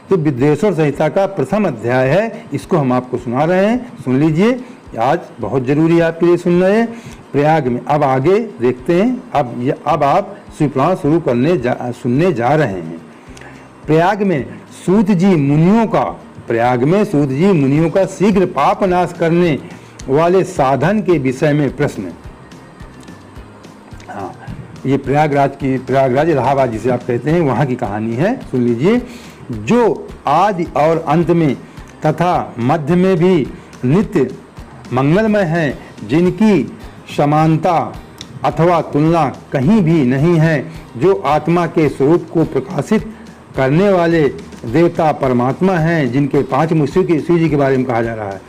तो विद्वेश्वर संहिता का प्रथम अध्याय है, इसको हम आपको सुना रहे हैं, सुन लीजिए। आज बहुत जरूरी है आपके लिए सुनना है। प्रयाग में अब आगे देखते हैं। अब आप शिव पुराण शुरू सुनने जा रहे हैं। प्रयाग में सूत जी मुनियों का शीघ्र पाप नाश करने वाले साधन के विषय में प्रश्न। हाँ, ये प्रयागराज इलाहाबाद जिसे आप कहते हैं वहाँ की कहानी है, सुन लीजिए। जो आदि और अंत में तथा मध्य में भी नित्य मंगलमय हैं, जिनकी समानता अथवा तुलना कहीं भी नहीं है, जो आत्मा के स्वरूप को प्रकाशित करने वाले देवता परमात्मा हैं, जिनके 5 मुख, शिव जी के बारे में कहा जा रहा है,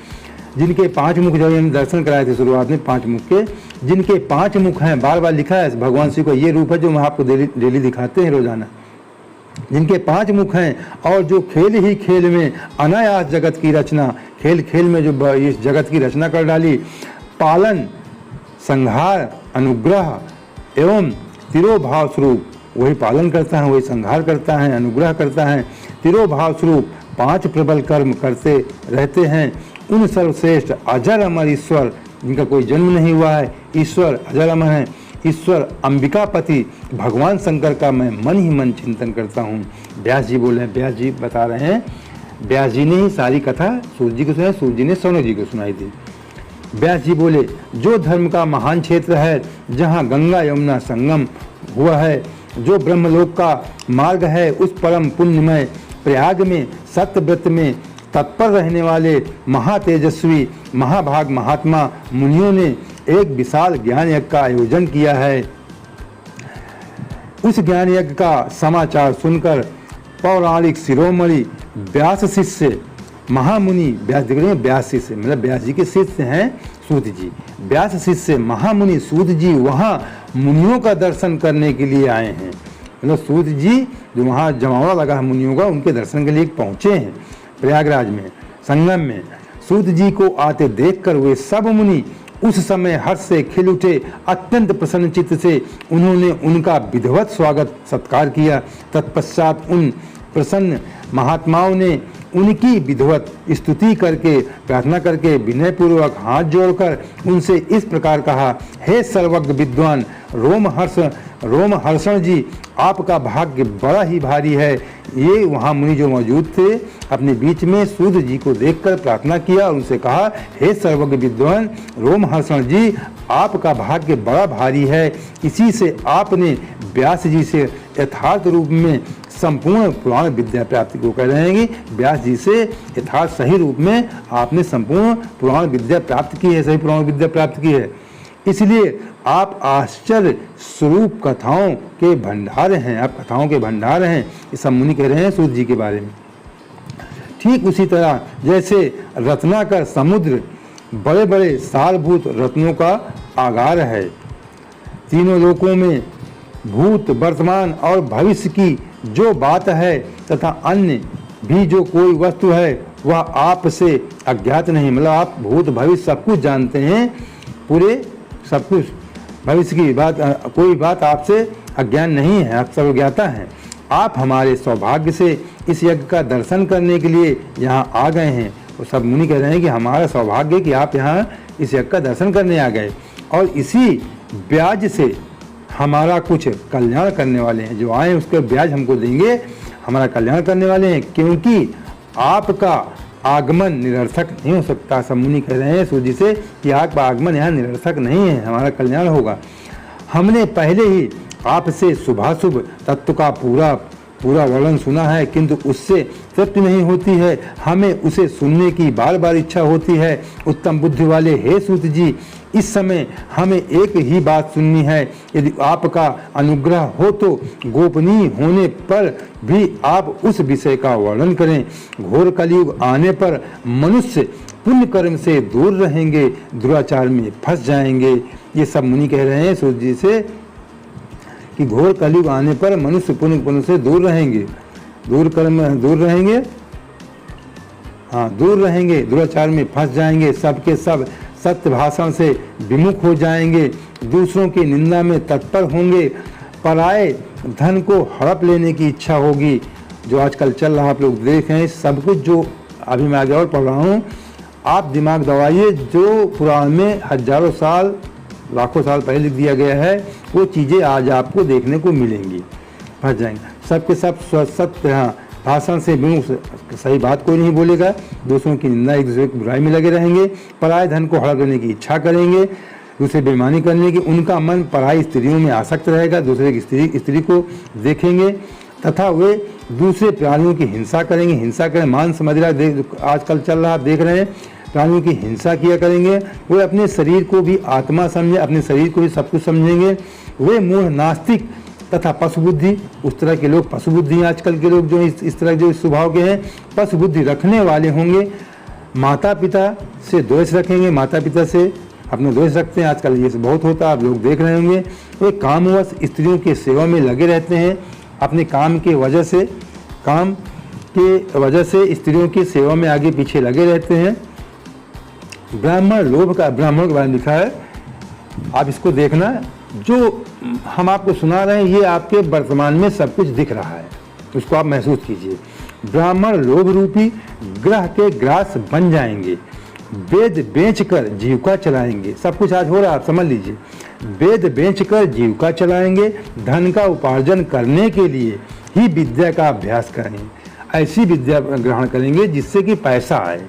जिनके 5 मुख, जो हमने दर्शन कराए थे शुरुआत में 5 मुख के, जिनके 5 मुख हैं, बार बार लिखा है भगवान शिव का ये रूप है जो हम आपको डेली दिखाते हैं रोजाना, जिनके 5 मुख हैं और जो खेल ही खेल में अनायास जगत की रचना, खेल खेल में जो इस जगत की रचना कर डाली, पालन, संहार, अनुग्रह एवं तिरोभाव स्वरूप, वही पालन करता है, वही संहार करता है, अनुग्रह करता है, तिरोभाव स्वरूप 5 प्रबल कर्म करते रहते हैं। उन सर्वश्रेष्ठ अजर अमर ईश्वर, जिनका कोई जन्म नहीं हुआ है, ईश्वर अजर अमर है, ईश्वर अंबिकापति भगवान शंकर का मैं मन ही मन चिंतन करता हूँ। व्यास जी बोले, व्यास जी बता रहे हैं, व्यास जी ने ही सारी कथा सूर्य जी को सुनाई, सूर्य जी ने सौनक जी को सुनाई थी। व्यास जी बोले, जो धर्म का महान क्षेत्र है, जहाँ गंगा यमुना संगम हुआ है, जो ब्रह्मलोक का मार्ग है, उस परम पुण्यमय प्रयाग में सत्यव्रत में तत्पर रहने वाले महातेजस्वी महाभाग महात्मा मुनियों ने एक विशाल ज्ञान यज्ञ का आयोजन किया है। उस ज्ञान यज्ञ का समाचार सुनकर पौराणिक शिरोमणि व्यास शिष्य महामुनि, व्यास देख रहे हैं, व्यास शिष्य मतलब व्यास जी के शिष्य हैं सूत जी, व्यास शिष्य महामुनि सूत जी वहाँ मुनियों का दर्शन करने के लिए आए हैं। मतलब सूत जी जो वहाँ जमावड़ा लगा है मुनियों का, उनके दर्शन के लिए पहुँचे हैं प्रयागराज में संगम में। सूत जी को आते देखकर वे सब मुनि उस समय हर्ष से खिल उठे। अत्यंत प्रसन्न चित्त से उन्होंने उनका विधिवत स्वागत सत्कार किया। तत्पश्चात उन प्रसन्न महात्माओं ने उनकी विधिवत स्तुति करके प्रार्थना करके विनय पूर्वक हाथ जोड़कर उनसे इस प्रकार कहा, हे सर्वज्ञ विद्वान रोमहर्षण जी, आपका भाग्य बड़ा ही भारी है। ये वहाँ मुनि जो मौजूद थे अपने बीच में सूत जी को देखकर प्रार्थना किया और उनसे कहा, हे सर्वज्ञ विद्वान रोमहर्षण जी, आपका भाग्य बड़ा भारी है। इसी से आपने व्यास जी से यथार्थ रूप में संपूर्ण पुराण विद्या प्राप्ति को कह रहे हैं कि व्यास जी से यथार्थ सही रूप में आपने संपूर्ण पुराण विद्या प्राप्त की है, सही पुराण विद्या प्राप्त की है। इसलिए आप आश्चर्य स्वरूप कथाओं के भंडार हैं, आप कथाओं के भंडार हैं। ये सब मुनि कह रहे हैं सूत जी के बारे में। ठीक उसी तरह जैसे रत्नाकर समुद्र बड़े बड़े सारभूत रत्नों का आगार है, तीनों लोकों में भूत वर्तमान और भविष्य की जो बात है तथा अन्य भी जो कोई वस्तु है वह आपसे अज्ञात नहीं। मतलब आप भूत भविष्य सब कुछ जानते हैं, पूरे सब कुछ भविष्य की बात, कोई बात आपसे अज्ञान नहीं है, आप सब ज्ञाता हैं। आप हमारे सौभाग्य से इस यज्ञ का दर्शन करने के लिए यहाँ आ गए हैं। और सब मुनि कह रहे हैं कि हमारा सौभाग्य कि आप यहाँ इस यज्ञ का दर्शन करने आ गए और इसी ब्याज से हमारा कुछ कल्याण करने वाले हैं। जो आए उसके ब्याज हमको देंगे, हमारा कल्याण करने वाले हैं, क्योंकि आपका आगमन निरर्थक नहीं हो सकता। सब मुनि कह रहे हैं सूत जी से कि आपका आगमन यहाँ निरर्थक नहीं है, हमारा कल्याण होगा। हमने पहले ही आपसे शुभाशुभ तत्व का पूरा वर्णन सुना है, किंतु उससे तृप्ति नहीं होती है, हमें उसे सुनने की बार बार इच्छा होती है। उत्तम बुद्धि वाले हे सूत जी, इस समय हमें एक ही बात सुननी है। यदि आपका अनुग्रह हो तो गोपनीय होने पर भी आप उस विषय का वर्णन करें। घोर कलयुग आने पर मनुष्य पुण्य कर्म से दूर रहेंगे, दुराचार में फंस जाएंगे। ये सब मुनि कह रहे हैं सूत जी से कि घोर कलयुग आने पर मनुष्य पुण्य से दूर रहेंगे, दूर रहेंगे, दुराचार में फंस जाएंगे, सबके सब सत्य भाषण से विमुख हो जाएंगे, दूसरों की निंदा में तत्पर होंगे, पराये धन को हड़प लेने की इच्छा होगी। जो आजकल चल रहा आप लोग देख रहे हैं, सब कुछ जो अभी मैं आगे और पढ़ रहा हूँ, आप दिमाग दबाइए। जो पुराण में हजारों साल लाखों साल पहले लिख दिया गया है वो चीज़ें आज आपको देखने को मिलेंगी, फंस जाएंगे। सबके सब सत्य भाषण से विमुख, सही बात कोई नहीं बोलेगा, दूसरों की निंदा, एक दूसरे की बुराई में लगे रहेंगे, पराये धन को हड़प लेने की इच्छा करेंगे, दूसरे बेईमानी करने की, उनका मन पराई स्त्रियों में आसक्त रहेगा, दूसरे की स्त्री को देखेंगे तथा वे दूसरे प्राणियों की हिंसा करेंगे। हिंसा करें, मांस मदिरा आजकल चल रहा आप देख रहे हैं, प्राणियों की हिंसा किया करेंगे। वे अपने शरीर को भी आत्मा समझे, अपने शरीर को भी सब कुछ समझेंगे। वे मूढ़ नास्तिक तथा पशु बुद्धि, उस तरह के लोग पशु बुद्धि, आजकल के लोग जो इस तरह जो इस स्वभाव के हैं पशु बुद्धि रखने वाले होंगे। माता पिता से द्वेष रखेंगे, माता पिता से अपने द्वेष रखते हैं, आजकल ये बहुत होता है, आप लोग देख रहे होंगे। वे कामवश स्त्रियों की सेवा में लगे रहते हैं, अपने काम के वजह से स्त्रियों की सेवा में आगे पीछे लगे रहते हैं। ब्राह्मण के बारे में लिखा है, आप इसको देखना। जो हम आपको सुना रहे हैं ये आपके वर्तमान में सब कुछ दिख रहा है, उसको आप महसूस कीजिए। ब्राह्मण लोभ रूपी ग्रह के ग्रास बन जाएंगे, वेद बेचकर जीविका चलाएंगे। सब कुछ आज हो रहा है, आप समझ लीजिए। वेद बेचकर जीविका चलाएंगे, धन का उपार्जन करने के लिए ही विद्या का अभ्यास करेंगे। ऐसी विद्या ग्रहण करेंगे जिससे कि पैसा आए,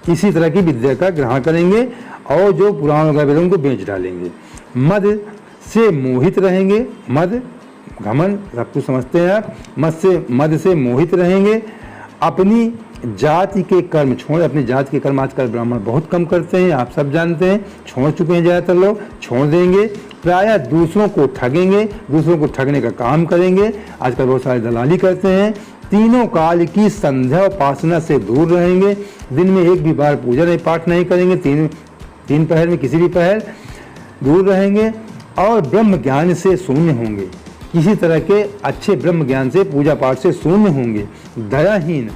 इसी तरह की विद्या का ग्रहण करेंगे और जो पुराण वगैरह वेदों को बेच डालेंगे। मद से मोहित रहेंगे, मद घमंड सब कुछ समझते हैं आप, मद से मोहित रहेंगे। अपनी जाति के कर्म छोड़, अपनी जाति के कर्म आजकल ब्राह्मण बहुत कम करते हैं, आप सब जानते हैं, छोड़ चुके हैं ज़्यादातर लोग, छोड़ देंगे। प्रायः दूसरों को ठगेंगे, दूसरों को ठगने का काम करेंगे, आजकल बहुत सारे दलाली करते हैं। तीनों काल की संध्या उपासना से दूर रहेंगे, दिन में एक भी बार पूजा नहीं पाठ नहीं करेंगे, तीन पहर में किसी भी पहर दूर रहेंगे। और ब्रह्म ज्ञान से शून्य होंगे, किसी तरह के अच्छे ब्रह्म ज्ञान से पूजा पाठ से शून्य होंगे। दयाहीन,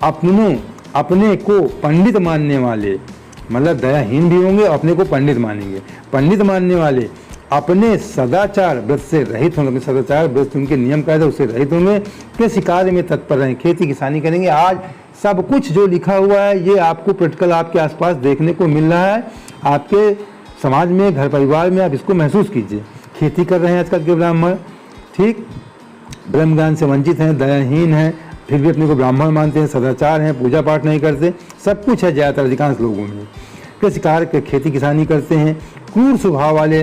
अपने को पंडित मानने वाले, मतलब दयाहीन भी होंगे, अपने को पंडित मानेंगे, पंडित मानने वाले अपने सदाचार व्रत से रहित होंगे, अपने सदाचार व्रत उनके नियम कायदे उससे रहित होंगे। कृषि कार्य में तत्पर रहें, खेती किसानी करेंगे। आज सब कुछ जो लिखा हुआ है ये आपको प्रैक्टिकल आपके आसपास देखने को मिल रहा है, आपके समाज में, घर परिवार में आप इसको महसूस कीजिए। खेती कर रहे हैं आजकल के ब्राह्मण, ठीक, ब्रह्म ज्ञान से वंचित हैं, दयाहीन हैं, फिर भी अपने को ब्राह्मण मानते हैं, सदाचार हैं, पूजा पाठ नहीं करते, सब कुछ है ज़्यादातर अधिकांश लोगों में। कृषि कार्य खेती किसानी करते हैं। क्रूर स्वभाव वाले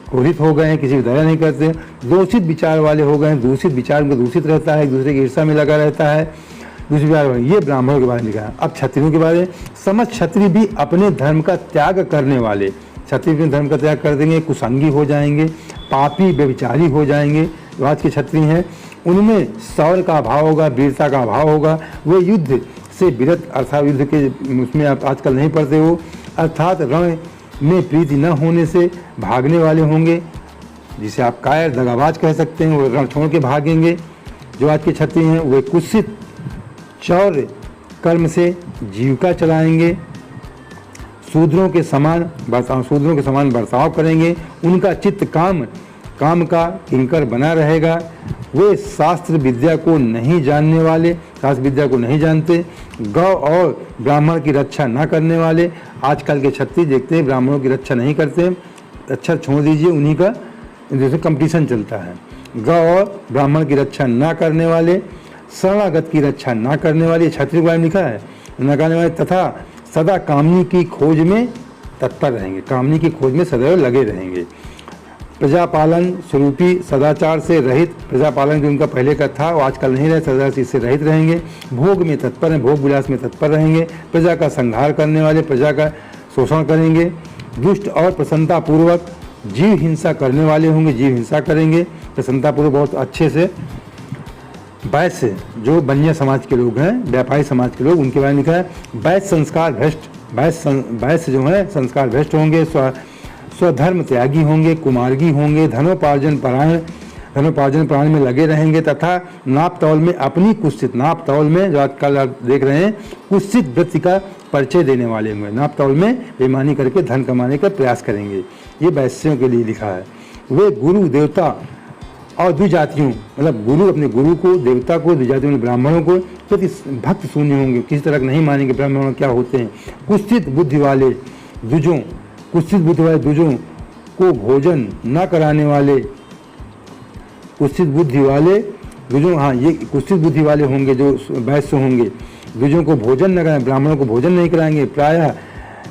क्रोधित हो गए हैं, किसी की दया नहीं करते। दूषित विचार वाले हो गए हैं, दूषित विचार उनको दूषित रहता है, एक दूसरे की ईर्ष्या में लगा रहता है, दूसरे विचार वाले। ये ब्राह्मणों के बारे में लिखा है। अब क्षत्रियों के बारे में, समस्त क्षत्रिय भी अपने धर्म का त्याग करने वाले, क्षत्रिय अपने धर्म का त्याग कर देंगे, कुसंगी हो जाएंगे, पापी व्यभिचारी हो जाएंगे। जो आज के क्षत्रिय हैं उनमें शौर्य का अभाव होगा, वीरता का अभाव होगा, वे युद्ध से विरत, अर्थात युद्ध के उसमें आप आजकल नहीं पढ़ते हो, अर्थात रण में प्रीति न होने से भागने वाले होंगे, जिसे आप कायर दगाबाज कह सकते हैं, वो रण छोड़ के भागेंगे। जो आज के क्षत्रिय हैं वे कुत्सित चौर्य कर्म से जीविका चलाएंगे, शूद्रों के समान बर्ताव करेंगे, उनका चित्त काम का किंकर बना रहेगा। वे शास्त्र विद्या को नहीं जानने वाले, शास्त्र विद्या को नहीं जानते, गौ और ब्राह्मण की रक्षा न करने वाले। आजकल के क्षत्रिय देखते हैं ब्राह्मणों की रक्षा नहीं करते, अच्छा छोड़ दीजिए, उन्हीं का जैसे कंपटीशन चलता है। गौ और ब्राह्मण की रक्षा न करने वाले, शरणागत की रक्षा न करने वाले, क्षत्रिय के बारे में लिखा है, न करने वाले, तथा सदा कामनी की खोज में तत्पर रहेंगे, कामनी की खोज में सदैव लगे रहेंगे। प्रजापालन स्वरूपी सदाचार से रहित, प्रजापालन जो उनका पहले का था वो आजकल नहीं रहे, सदाचार से रहित रहेंगे। भोग में तत्पर हैं, भोग विलास में तत्पर रहेंगे। प्रजा का संहार करने वाले, प्रजा का शोषण करेंगे। दुष्ट और प्रसन्नतापूर्वक जीव हिंसा करने वाले होंगे, जीव हिंसा करेंगे प्रसन्नतापूर्वक बहुत अच्छे से। वैश्य, जो बनिया समाज के लोग हैं, व्यापारी समाज के लोग, उनके बारे में लिखा है। वैश्य संस्कार भ्रष्ट, वैश्य जो है संस्कार भ्रष्ट होंगे, स्वधर्म त्यागी होंगे, कुमार्गी होंगे, धनोपार्जन परायण में लगे रहेंगे, तथा नाप तौल में अपनी कुत्सित, नाप तौल में जो आजकल आप देख रहे हैं कुत्सित वृत्ति का परिचय देने वाले होंगे, नाप तौल में बेईमानी करके धन कमाने का प्रयास करेंगे। ये वैश्यों के लिए लिखा है। वे गुरु देवता और द्विजातियों, मतलब गुरु, अपने गुरु को, देवता को, द्विजातियों में ब्राह्मणों को प्रति भक्त शून्य होंगे, किसी तरह नहीं मानेंगे ब्राह्मण क्या होते हैं। कुत्सित बुद्धि वाले द्विजों को भोजन न कराने वाले, कुत्सित बुद्धि वाले द्विजों, हाँ ये कुत्सित बुद्धि वाले होंगे जो वैश्य होंगे, द्विजों को भोजन न कराएं, ब्राह्मणों को भोजन नहीं कराएंगे। प्रायः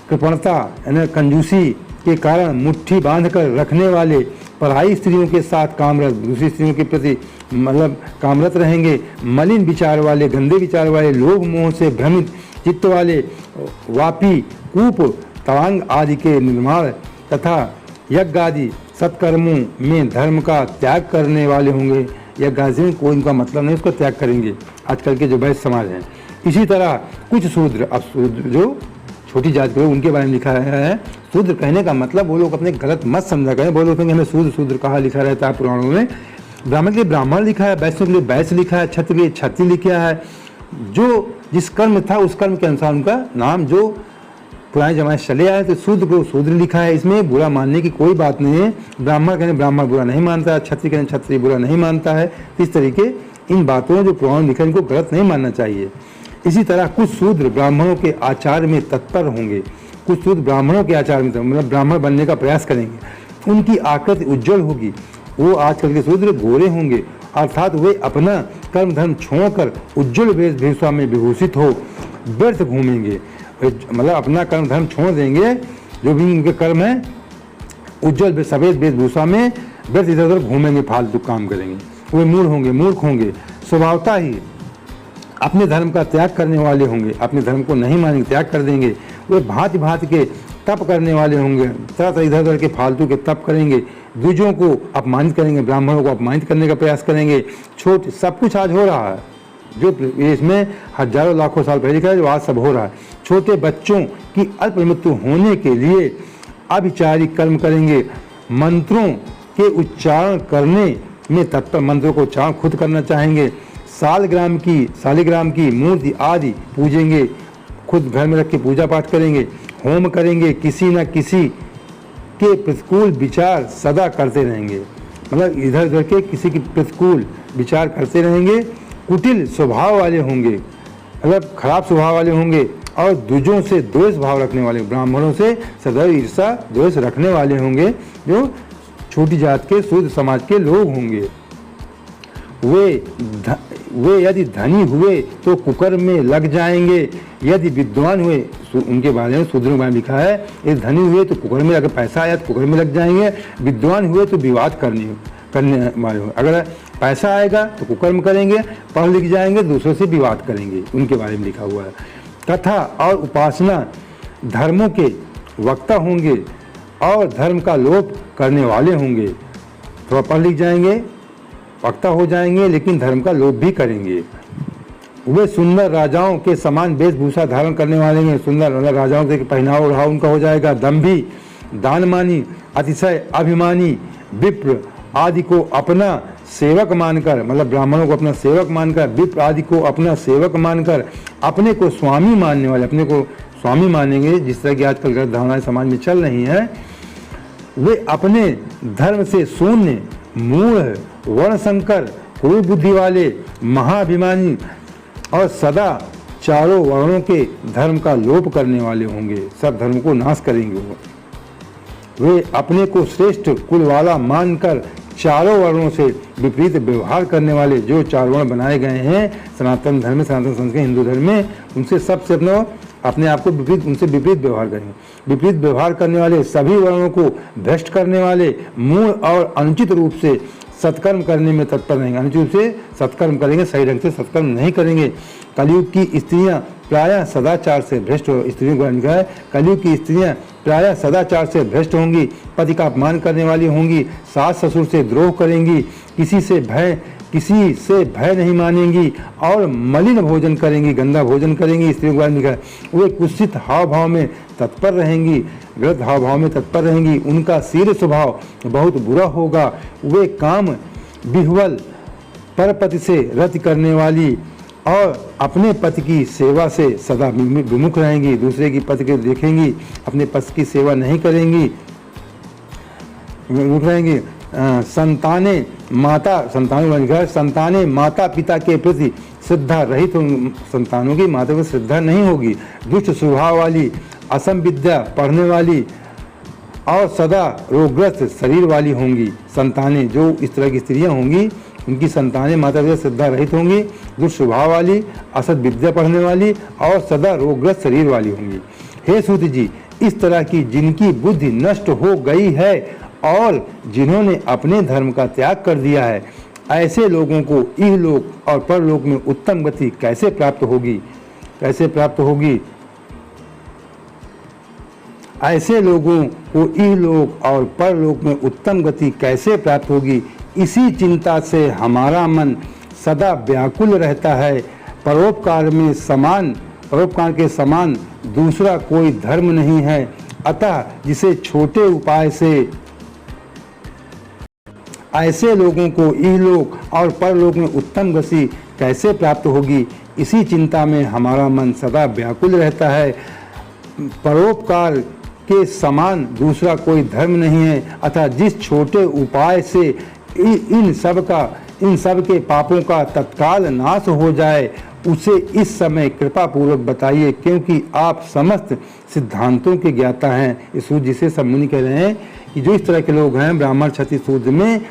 कृपणता यानी कंजूसी के कारण मुट्ठी बांध कर रखने वाले, पराई स्त्रियों के साथ कामरत, दूसरी स्त्रियों के प्रति मतलब कामरत रहेंगे। मलिन विचार वाले, गंदे विचार वाले, लोभ मोह से भ्रमित चित्त वाले, वापी, कूप, तवांग आदि के निर्माण तथा यज्ञ आदि सत्कर्मों में धर्म का त्याग करने वाले होंगे। यज्ञ आदि में कोई इनका मतलब नहीं, उसको त्याग करेंगे आजकल के जो वैश्य समाज हैं। इसी तरह कुछ शूद्र, अब शूद्र जो छोटी जात के लोग, उनके बारे में लिखा है। शूद्र कहने का मतलब वो लोग अपने गलत मत समझा करें, वो लोग कहेंगे हमें शूद्र कहा लिखा रहता है पुराणों में। ब्राह्मण के लिए ब्राह्मण लिखा है, वैश्य के लिए वैश्य लिखा है, क्षत्रिय के लिए क्षत्रिय लिखा है। जो जिस कर्म था उस कर्म के अनुसार उनका नाम जो पुराने जमाने से चले आए, तो शूद्र को शूद्र लिखा है। इसमें बुरा मानने की कोई बात नहीं है। ब्राह्मण कहने ब्राह्मण बुरा नहीं मानता है, क्षत्रिय कहने क्षत्रिय बुरा नहीं मानता है। इस तरीके इन बातों जो पुराण लिखा है इनको गलत नहीं मानना चाहिए। इसी तरह कुछ शूद्र ब्राह्मणों के आचार में तत्पर होंगे, कुछ शूद्र ब्राह्मणों के आचार में मतलब ब्राह्मण बनने का प्रयास करेंगे। उनकी आकृति उज्जवल होगी, वो आजकल के शूद्र गोरे होंगे, अर्थात वे अपना कर्म धर्म छोड़कर उज्जवल वेशभूषा में विभूषित हो व्यर्थ घूमेंगे। मतलब अपना कर्म धर्म छोड़ देंगे, जो भी उनके कर्म है, उज्जवल सफेद वेशभूषा में व्यर्थ इधर उधर घूमेंगे, फालतू काम करेंगे, वे मूढ़ होंगे, मूर्ख होंगे, स्वभावता ही अपने धर्म का त्याग करने वाले होंगे, अपने धर्म को नहीं मानेंगे, त्याग कर देंगे। वे भांति भांति के तप करने वाले होंगे, तरह तरह इधर उधर के फालतू के तप करेंगे, द्विजों को अपमानित करेंगे, ब्राह्मणों को अपमानित करने का प्रयास करेंगे। छोटे सब कुछ आज हो रहा है, जो इसमें हजारों लाखों साल पहले का है, जो आज सब हो रहा है। छोटे बच्चों की अल्प मृत्यु होने के लिए अभिचारी कर्म करेंगे, मंत्रों के उच्चारण करने में तत्पर, मंत्रों को उच्चारण खुद करना चाहेंगे। शालिग्राम की मूर्ति आदि पूजेंगे, खुद घर में रख के पूजा पाठ करेंगे, होम करेंगे, किसी न किसी के प्रतिकूल विचार सदा करते रहेंगे, मतलब इधर उधर के किसी की प्रतिकूल विचार करते रहेंगे। कुटिल स्वभाव वाले होंगे, मतलब खराब स्वभाव वाले होंगे, और द्विजों से द्वेष भाव रखने वाले, ब्राह्मणों से सदैव ईर्षा द्वेष रखने वाले होंगे, जो छोटी जात के शूद्र समाज के लोग होंगे। वे यदि धनी हुए तो कुकर्म में लग जाएंगे, यदि विद्वान हुए, उनके बारे में शूद्रों में लिखा है, यदि धनी हुए तो कुकर्म में, अगर पैसा आया तो कुकर्म में लग जाएंगे, विद्वान हुए तो विवाद करने वाले हो, अगर पैसा आएगा तो कुकर्म करेंगे, पढ़ लिख जाएंगे, दूसरों से विवाद करेंगे, उनके बारे में लिखा हुआ है। कथा और उपासना धर्मों के वक्ता होंगे और धर्म का लोप करने वाले होंगे, थोड़ा पढ़ लिख जाएंगे, वक्ता हो जाएंगे, लेकिन धर्म का लोप भी करेंगे। वे सुंदर राजाओं के समान वेशभूषा धारण करने वाले हैं, सुंदर मतलब राजाओं के पहनावा ओढ़ाव उनका हो जाएगा। दंभी, दानमानी, अतिशय अभिमानी, विप्र आदि को अपना सेवक मानकर, मतलब ब्राह्मणों को अपना सेवक मानकर, विप्र आदि को अपना सेवक मानकर, अपने को स्वामी मानने वाले, अपने को स्वामी मानेंगे, जिस तरह की आजकल गलत धारणाएं समाज में चल रही हैं। वे अपने धर्म से शून्य, मूढ़, वर्णशंकर, क्रूर बुद्धि वाले, महाभिमानी और सदा चारों वर्णों के धर्म का लोप करने वाले होंगे, सब धर्म को नाश करेंगे। वे अपने को श्रेष्ठ कुल वाला मानकर चारों वर्णों से विपरीत व्यवहार करने वाले, जो चार वर्ण बनाए गए हैं सनातन धर्म में, सनातन संस्कृति हिंदू धर्म में, उनसे सबसे अपने आप को उनसे विपरीत व्यवहार करेंगे। विपरीत व्यवहार करने वाले, सभी वर्णों को भ्रष्ट करने वाले, मूल और अनुचित रूप से सत्कर्म करने में तत्पर रहेंगे, अनुचित रूप से सत्कर्म करेंगे, सही ढंग से सत्कर्म नहीं करेंगे। कलयुग की स्त्रियां प्रायः सदाचार से भ्रष्ट, स्त्रियों को लिखा है, कलयुग की स्त्रियां प्रायः सदाचार से भ्रष्ट होंगी, पति का अपमान करने वाली होंगी, सास ससुर से द्रोह करेंगी, किसी से भय नहीं मानेंगी और मलिन भोजन करेंगी, गंदा भोजन करेंगी। स्त्रियों के बारे में लिखा है, वे कुत्सित हाव भाव में तत्पर रहेंगी, गलत हाव भाव में तत्पर रहेंगी, उनका शील स्वभाव बहुत बुरा होगा। वे काम विह्वल, परपति से रति करने वाली और अपने पति की सेवा से सदा विमुख रहेंगी, दूसरे की पति को देखेंगी, अपने पति की सेवा नहीं करेंगी, विमुख रहेंगी। संतानें माता पिता के प्रति श्रद्धा रहित, संतानों की माता की श्रद्धा नहीं होगी। दुष्ट स्वभाव वाली, असंविद्या पढ़ने वाली और सदा रोगग्रस्त शरीर वाली होंगी। संतानें, जो इस तरह की स्त्रियां होंगी, उनकी संतानें माता पिता श्रद्धा रहित होंगी, दुष्ट स्वभाव वाली, असत विद्या पढ़ने वाली और सदा रोगग्रस्त शरीर वाली होंगी। हे सूत जी, इस तरह की जिनकी बुद्धि नष्ट हो गई है और जिन्होंने अपने धर्म का त्याग कर दिया है, ऐसे लोगों को इहलोक और परलोक में उत्तम गति कैसे प्राप्त होगी? कैसे प्राप्त होगी? ऐसे लोगों को इहलोक और परलोक में उत्तम गति कैसे प्राप्त होगी? इसी चिंता से हमारा मन सदा व्याकुल रहता है। परोपकार के समान दूसरा कोई धर्म नहीं है, अतः जिसे छोटे उपाय से ऐसे लोगों को इहलोक और परलोक में उत्तम गति कैसे प्राप्त होगी, इसी चिंता में हमारा मन सदा व्याकुल रहता है। परोपकार के समान दूसरा कोई धर्म नहीं है, अतः जिस छोटे उपाय से इन सब के पापों का तत्काल नाश हो जाए, उसे इस समय कृपा पूर्वक बताइए, क्योंकि आप समस्त सिद्धांतों के ज्ञाता हैं। इस सूत्र जिसे सब मुनि कह रहे हैं कि जो इस तरह के लोग हैं ब्राह्मण क्षत्रिय शूद्र में,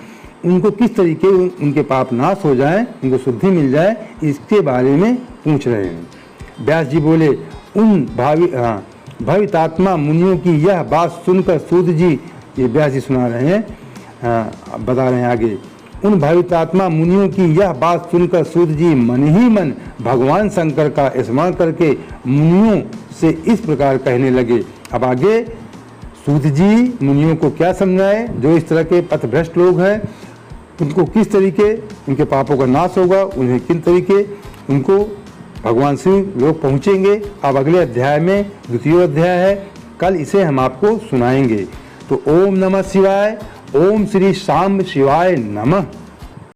उनको किस तरीके उनके पाप नाश हो जाए, उनको शुद्धि मिल जाए, इसके बारे में पूछ रहे हैं। व्यास जी बोले, उन भवितात्मा मुनियों की यह बात सुनकर सूत जी, ये व्यास जी सुना रहे हैं, बता रहे हैं आगे, उन भवितात्मा मुनियों की यह बात सुनकर सूत जी मन ही मन भगवान शंकर का स्मरण करके मुनियों से इस प्रकार कहने लगे। अब आगे सूत जी मुनियों को क्या समझाए, जो इस तरह के पथभ्रष्ट लोग हैं उनको किस तरीके उनके पापों का नाश होगा, उन्हें किन तरीके उनको भगवान शिव लोग पहुँचेंगे। अब अगले अध्याय में, द्वितीय अध्याय है, कल इसे हम आपको सुनाएंगे। तो ओम नमः शिवाय, ओम श्री सांब शिवाय नमः।